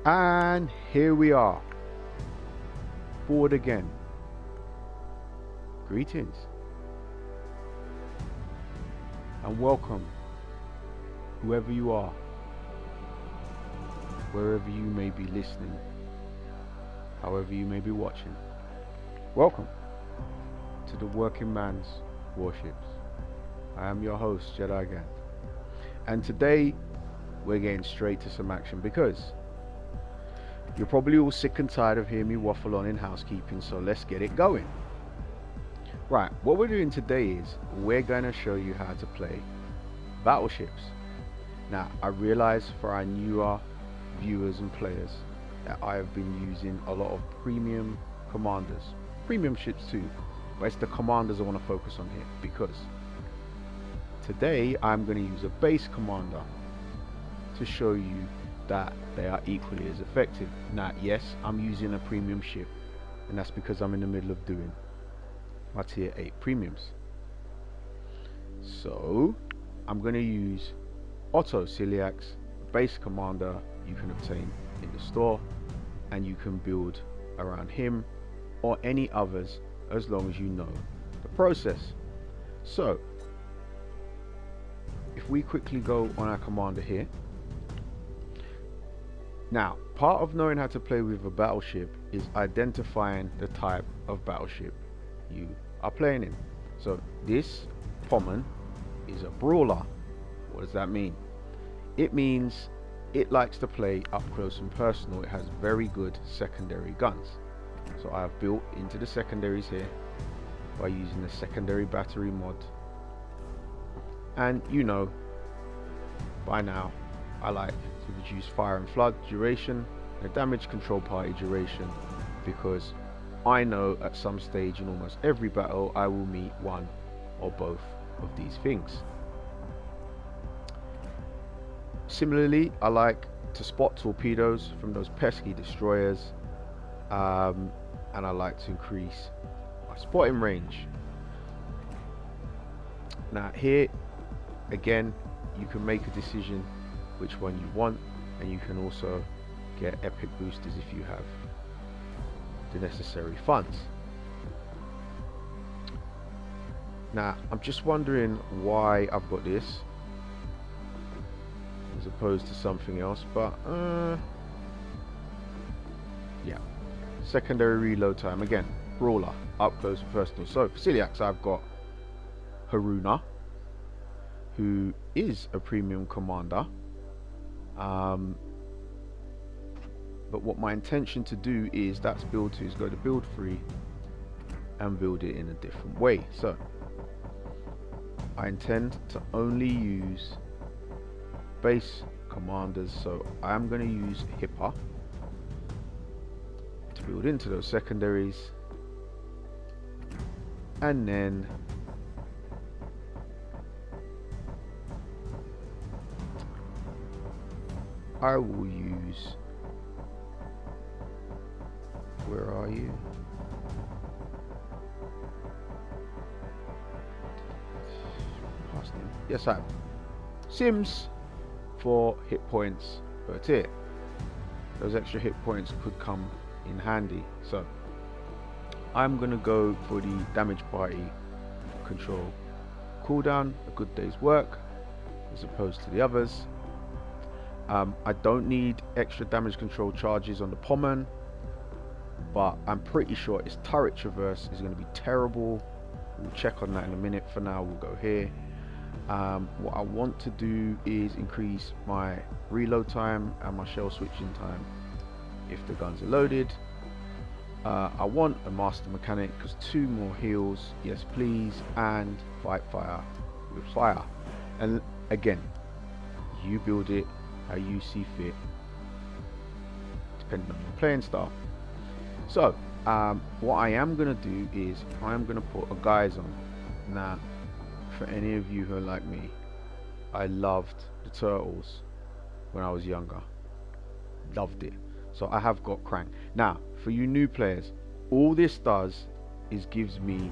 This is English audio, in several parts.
And here we are, forward again. Greetings and welcome, whoever you are, wherever you may be listening, however you may be watching. Welcome to the Working Man's Warships. I am your host, Jedi Gant, and today we're getting straight to some action because you're probably all sick and tired of hearing me waffle on in housekeeping, so let's get it going. Right, what we're doing today is we're going to show you how to play battleships. Now, I realize for our newer viewers and players that I have been using a lot of premium commanders, premium ships too, but it's the commanders I want to focus on here because today I'm going to use a base commander to show you that they are equally as effective. Now, yes, I'm using a premium ship, and that's because I'm in the middle of doing my tier 8 premiums. So I'm going to use Otto Celiax, base commander you can obtain in the store, and you can build around him or any others as long as you know the process. So if we quickly go on our commander here. Now, part of knowing how to play with a battleship is identifying the type of battleship you are playing in. So this Pommern is a brawler. What does that mean? It means it likes to play up close and personal. It has very good secondary guns. So I have built into the secondaries here by using the secondary battery mod. And you know, by now, I like to reduce fire and flood duration and damage control party duration because I know at some stage in almost every battle I will meet one or both of these things. Similarly, I like to spot torpedoes from those pesky destroyers, and I like to increase my spotting range. Now here again, you can make a decision which one you want, and you can also get epic boosters if you have the necessary funds. Now I'm just wondering why I've got this as opposed to something else, but yeah, secondary reload time again, brawler, up close and personal. So for Celiax I've got Haruna, who is a premium commander, but what my intention to do is that's build 2 is go to build 3 and build it in a different way. So I intend to only use base commanders, so I am going to use Hipper to build into those secondaries, and then I will use, where are you? Past him. Yes, I have Sims for hit points per tier. Those extra hit points could come in handy. So I'm gonna go for the damage party control cooldown, a good day's work, as opposed to the others. I don't need extra damage control charges on the Pommern, but I'm pretty sure its turret traverse is going to be terrible. We'll check on that in a minute. For now, we'll go here. What I want to do is increase my reload time and my shell switching time if the guns are loaded. I want a master mechanic because 2 more heals, yes please, and fight fire with fire. And again, you build it how you see fit depending on your playing style. So what I am going to do is I am going to put a guise on. Now for any of you who are like me, I loved the turtles when I was younger, loved it. So I have got Crank. Now for you new players, all this does is gives me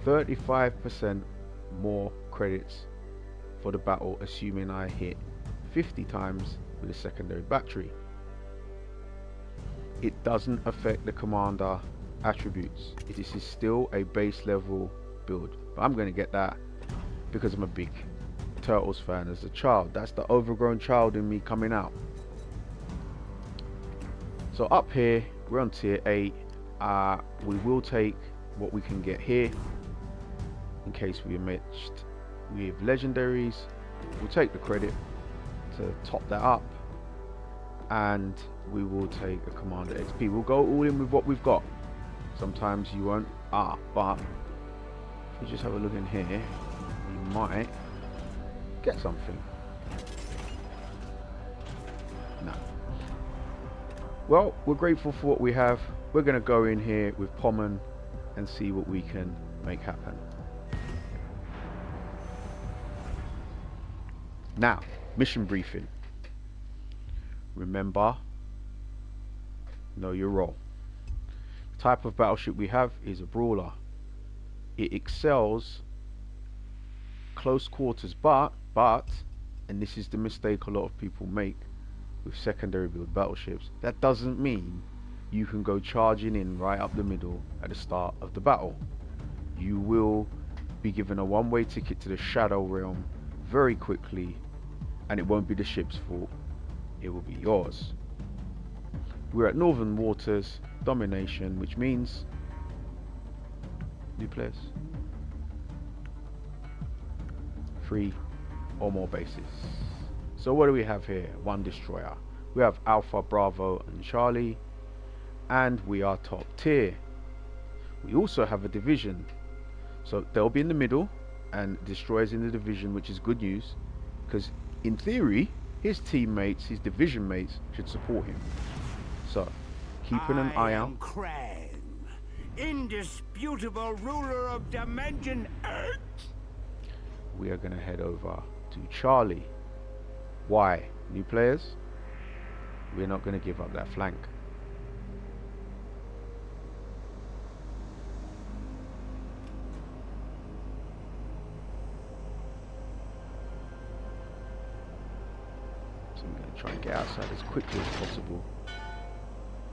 35% more credits for the battle, assuming I hit 50 times with a secondary battery. it doesn't affect the commander attributes. This is still a base level build, but I'm going to get that because I'm a big Turtles fan as a child. That's the overgrown child in me coming out. So up here we're on tier 8. We will take what we can get here in case we are matched with legendaries. We'll take the credit to top that up, and we will take a commander XP. We'll go all in with what we've got. Sometimes you won't, but if you just have a look in here, you might get something. No. Well, we're grateful for what we have. We're going to go in here with Pommon and see what we can make happen. Now, mission briefing. Remember, know your role. The type of battleship we have is a brawler. It excels close quarters, but, and this is the mistake a lot of people make with secondary build battleships, that doesn't mean you can go charging in right up the middle at the start of the battle. You will be given a one-way ticket to the Shadow Realm very quickly, and it won't be the ship's fault, it will be yours. We're at Northern Waters Domination, which means new players, 3 or more bases. So what do we have here? 1 destroyer. We have Alpha, Bravo and Charlie, and we are top tier. We also have a division, so they'll be in the middle and destroyers in the division, which is good news, because in theory his teammates, his division mates, should support him. So keeping an eye out. Krang, indisputable ruler of Dimension Earth. We are going to head over to Charlie. Why? New players? We're not going to give up that flank. So I'm going to try and get outside as quickly as possible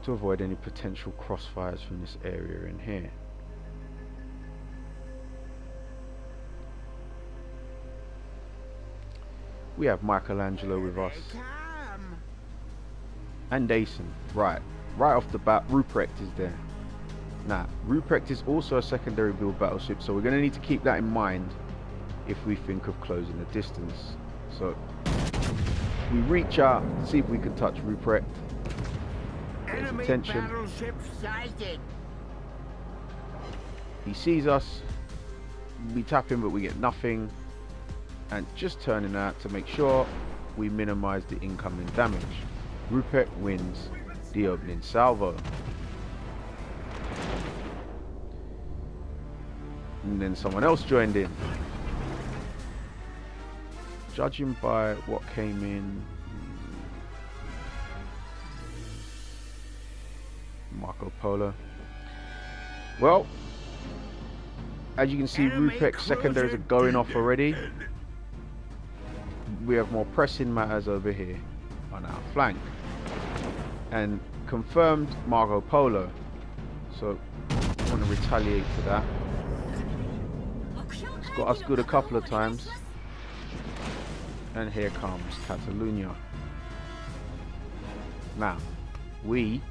to avoid any potential crossfires from this area in here. We have Michelangelo with us. And Asen. Right off the bat, Ruprecht is there. Now, Ruprecht is also a secondary build battleship, so we're going to need to keep that in mind if we think of closing the distance. So we reach out, see if we can touch Ruprecht. Get his attention. Battleship sighted. He sees us. We tap him, but we get nothing. And just turning out to make sure we minimize the incoming damage. Ruprecht wins the opening salvo. And then someone else joined in. Judging by what came in, Marco Polo. Well, as you can see, Ruprecht's secondaries are going off already. We have more pressing matters over here on our flank, and confirmed Marco Polo, so I want to retaliate to that. It's got us good a couple of times, and here comes Catalunya. Now we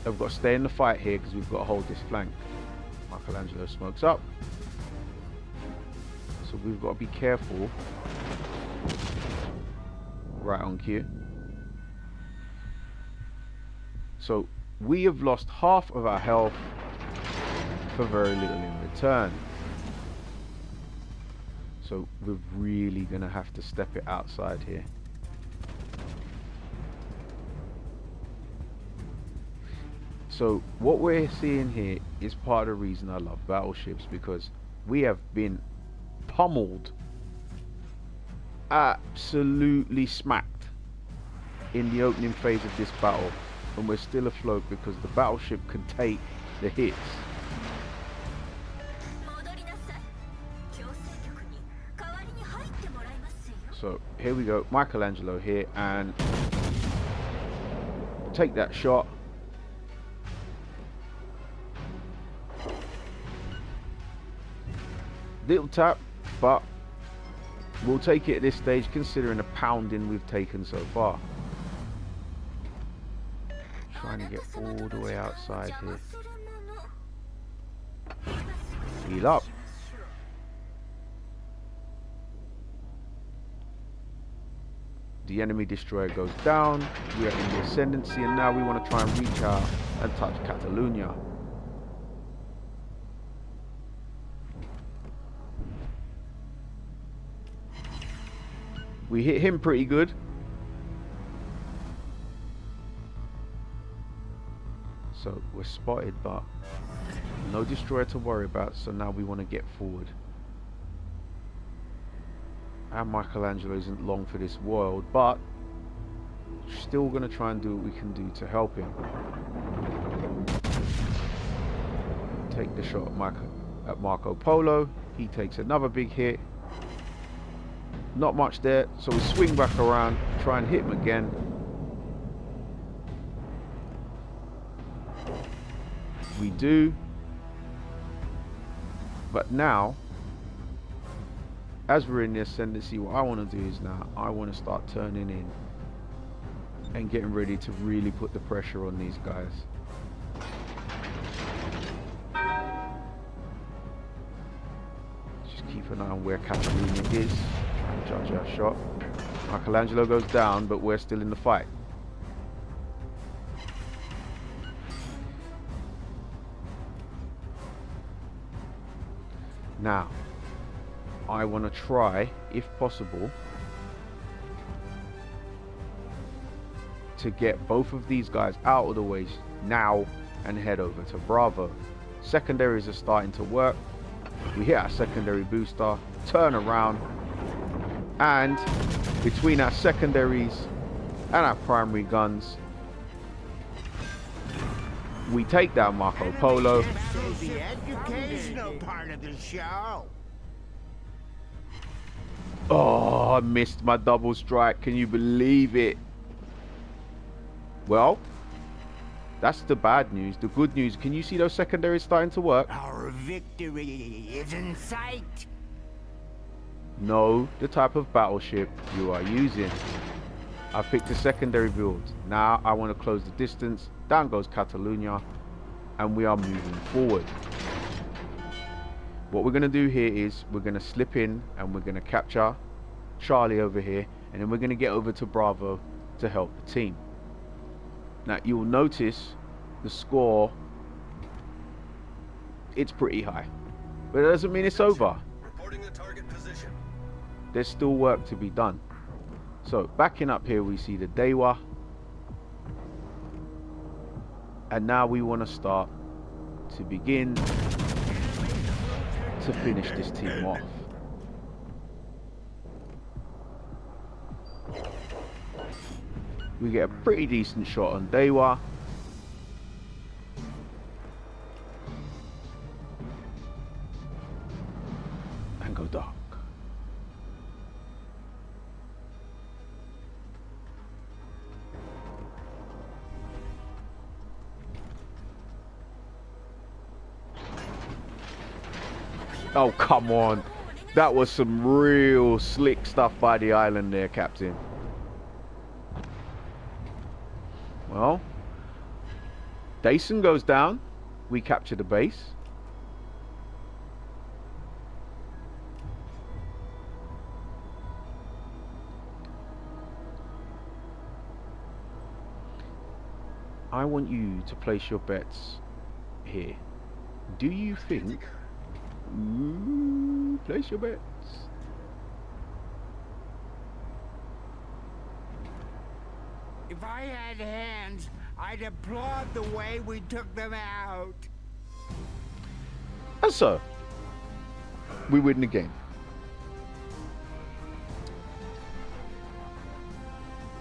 have got to stay in the fight here because we've got to hold this flank. Michelangelo smokes up, so we've got to be careful. Right on cue. So we have lost half of our health for very little in return. So we're really going to have to step it outside here. So what we're seeing here is part of the reason I love battleships, because we have been pummeled, absolutely smacked in the opening phase of this battle, and we're still afloat because the battleship can take the hits. So here we go, Michelangelo here, and take that shot. Little tap, but we'll take it at this stage considering the pounding we've taken so far. Trying to get all the way outside here. Heal up. The enemy destroyer goes down. We are in the ascendancy, and now we want to try and reach out and touch Catalonia. We hit him pretty good. So we're spotted, but no destroyer to worry about. So now we want to get forward. And Michelangelo isn't long for this world, but still going to try and do what we can do to help him. Take the shot at Marco Polo. He takes another big hit. Not much there, so we swing back around, try and hit him again. We do. But now, as we're in the ascendancy, what I want to do is now I want to start turning in and getting ready to really put the pressure on these guys. Just keep an eye on where Catalonia is. Try and judge our shot. Michelangelo goes down, but we're still in the fight. Now, I want to try, if possible, to get both of these guys out of the way now and head over to Bravo. Secondaries are starting to work. We hit our secondary booster, turn around, and between our secondaries and our primary guns, we take down Marco Polo. The educational part of the show. Oh, I missed my double strike. Can you believe it? Well, that's the bad news. The good news, can you see those secondaries starting to work? Our victory is in sight. Know the type of battleship you are using. I picked a secondary build. Now I want to close the distance. Down goes Catalonia, and we are moving forward. What we're going to do here is we're going to slip in and we're going to capture Charlie over here, and then we're going to get over to Bravo to help the team. Now you'll notice the score, it's pretty high, but it doesn't mean it's over. Reporting the target position. There's still work to be done. So backing up here, we see the Dewa, and now we want to start to begin to finish this team off. We get a pretty decent shot on Dewa. And go dark. Oh, come on. That was some real slick stuff by the island there, Captain. Well, Dason goes down. We capture the base. I want you to place your bets here. Do you think... Ooh, place your bets. If I had hands, I'd applaud the way we took them out. And so, we win the game.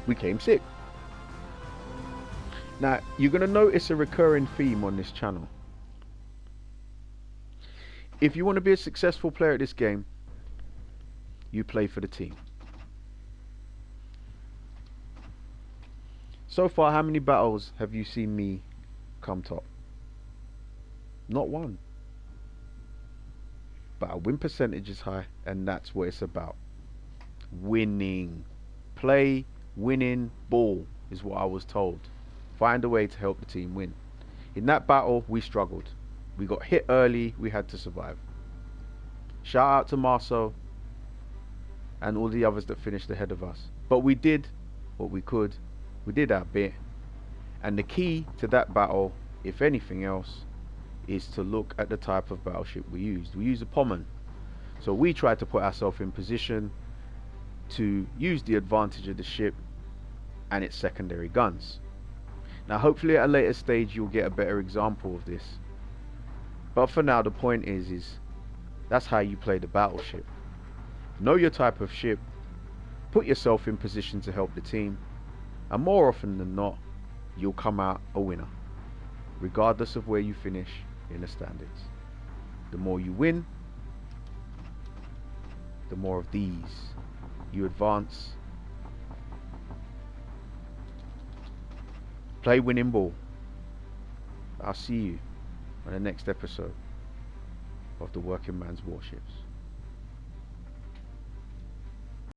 We came sick. Now, you're going to notice a recurring theme on this channel. If you want to be a successful player at this game, you play for the team. So far, how many battles have you seen me come top? Not one. But our win percentage is high, and that's what it's about. Winning. Play, winning, ball is what I was told. Find a way to help the team win. In that battle, we struggled. We got hit early, we had to survive. Shout out to Marceau and all the others that finished ahead of us. But we did what we could. We did our bit. And the key to that battle, if anything else, is to look at the type of battleship we used. We used a Pommern. So we tried to put ourselves in position to use the advantage of the ship and its secondary guns. Now hopefully at a later stage you'll get a better example of this. But for now the point is that's how you play the battleship. Know your type of ship, put yourself in position to help the team, and more often than not you'll come out a winner, regardless of where you finish in the standings. The more you win, the more of these you advance. Play winning ball. I'll see you on the next episode of the Working Man's Warships.